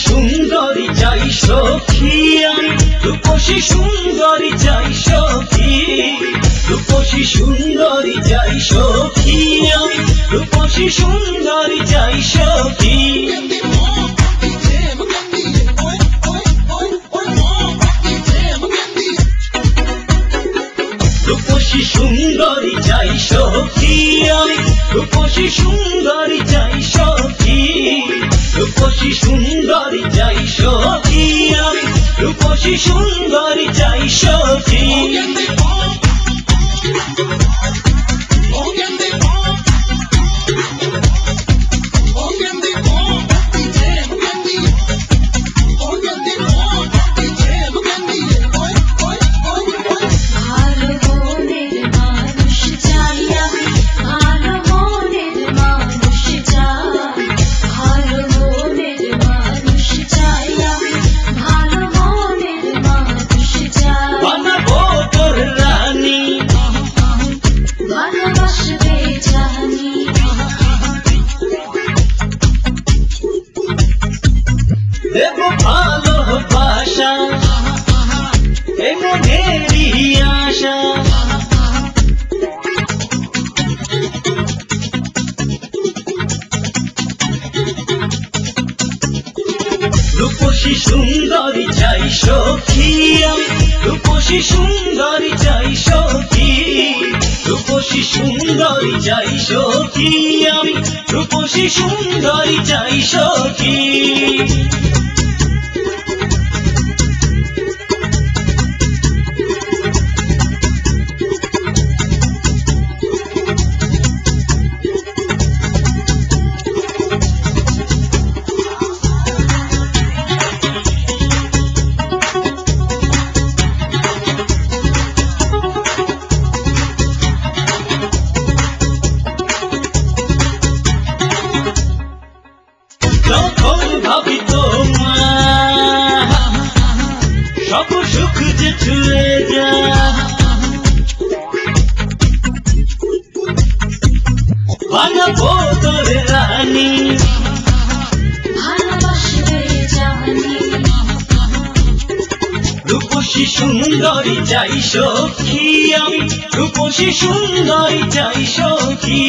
সুন্দরী চাই সখী আমি, রূপসী সুন্দরী চাই সখী, রূপসী সুন্দরী চাই সখী আমি, রূপসী সুন্দরী চাই সখী। রূপসী সুন্দরী চাই সখী আমি, রূপসী সুন্দরী চাই সখী, রূপসী সুন্দরী চাই সখী আমি, রূপসী সুন্দরী চাই সখী। দেব ভালোবাসা এ মনেরই আশা, রূপসী সুন্দরী চাই সখী আমি, রূপসী সুন্দরী চাই সখী, রূপসী সুন্দরী চাই সখী আমি, রূপসী সুন্দরী চাই সখী। যখন ভাবি তোমার সব সুখ যে ছুঁয়ে যা, বানাবো তোর রানী ভালোবাসবে জানি, রূপসী সুন্দরী চাই সখী আমি, রূপসী সুন্দরী চাই সখী।